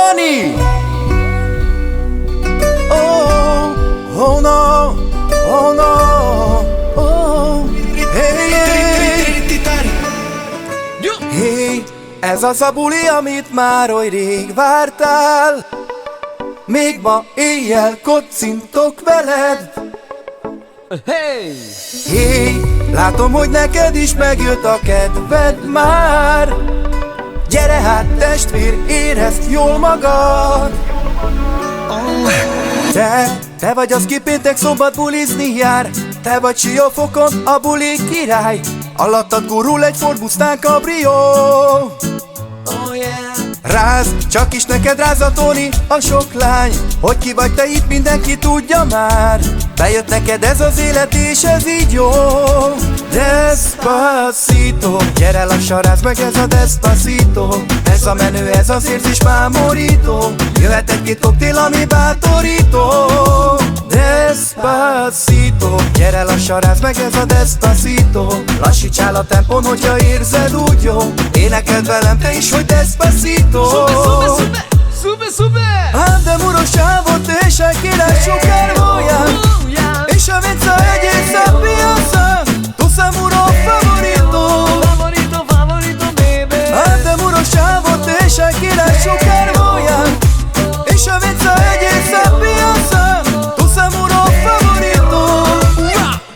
money. Oh, oh no, oh no, oh, hey, hey. Hey, ez az a buli, amit már oly rég vártál. Még ma éjjel kocintok veled. Hey! Hey, látom, hogy neked is megjött a kedved már. Gyere hát testvér, érezd jól magad. Te vagy az, ki péntek szombat bulizni jár. Te vagy Siófokon a buli király. Alattad gurul egy Ford Mustang Cabrio. Oh yeah. Rázd, csak is neked ráz a Tony, a sok lány. Hogy ki vagy te itt, mindenki tudja már. Bejött neked ez az élet és ez így jó. Despacito, gyere lassan, rázd meg, ez a Despacito. Ez a menő, ez az érzés mámorító. Jöhet egy-két koktél, ami bátorító. Despacito, gyere lassan, rázd meg, ez a Despacito. Lassítsál a tempón, hogyha érzed úgy jó. Énekeld velem te is, hogy Despacito. Sube, sube! Andem uros sávot és egy király sokár volyán. És a vinca egészen piaca. Tu sem uro favorito. Favorito, baby. Andem uros sávot és egy király sokár volyán. És a vinca egészen piaca. Tu sem uro favorito.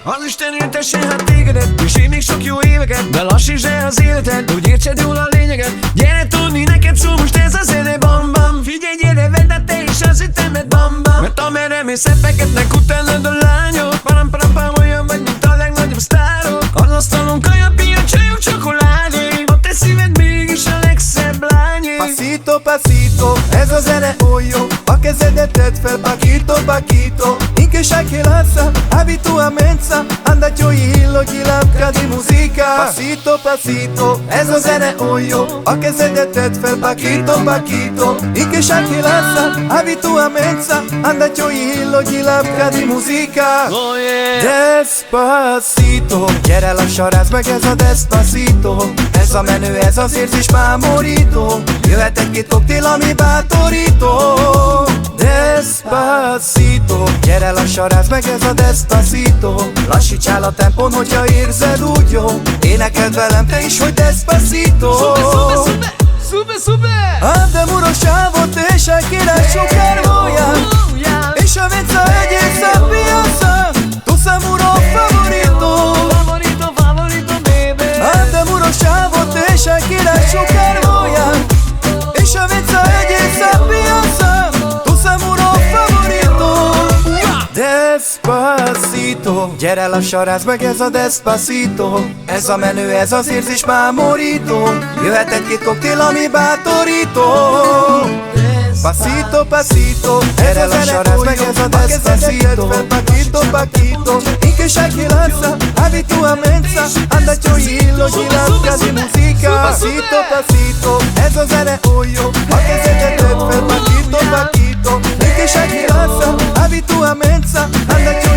Az Isten éltessen hát tégedet, és én még sok jó éveket. De lassítsd el az életed, hogy értsed jól a lényeget. Gyere tudni, neked szól most ez a zene, bam bam. Figyelj, gyere, vedd a te is az ütemet, bam bam. Mert amerre mész, feketnek utánad a lányok. Param param pam, olyan vagy, mint a legnagyobb sztárok. Az asztalon kaja, pia, csajok, csokoládé. A te szíved mégis a legszebb lányé. Pasito, pasito, ez a zene oly jó. A kezedet tedd fel, paquito, paquito. Inche che lanza, abituamenza. Andaggio illo, gilapka di musica. Pasito, pasito, ez a zene oly jó. A kezedet tedd fel, paquito, paquito. Inche che lanza, abituamenza. Andaggio illo, gilapka di musica. Oh yeah! Despacito, gyere lassan, rázd meg, ez a Despacito. Ez a menő, ez az érzés mámorító. Jöhet egy-két koktél, ami bátorító. Despacito, gyere lassan, rázd meg, ez a Despacito. Lassítsál a tempón, hogyha érzed úgy jó. Énekeld velem te is, hogy Despacito. Sube! Andem uros sávot és egy király sokár volyán. És a vinca egészen piaca. Tu sem uro favorito. Favorito, baby. Andem uros sávot és egy király sokár volyán. És a vinca egészen piaca. Tu sem uro favorito. Despacito, gyere lassan, rázd meg, ez a Despacito. Ez a menő, ez az érzés mámorító. Jöhet egy-két koktél, ami bátorító. Pasito, pasito, gyere lassan, rázd meg, ez a Despacito. Paquito, paquito, inche che lanza, abituamenza. Andaggio illo, gilapka di musica. Pasito, pasito, ez a zene oly jó. A kezedet tedd fel, paquito, paquito. Inche che lanza, abituamenza. Andaggio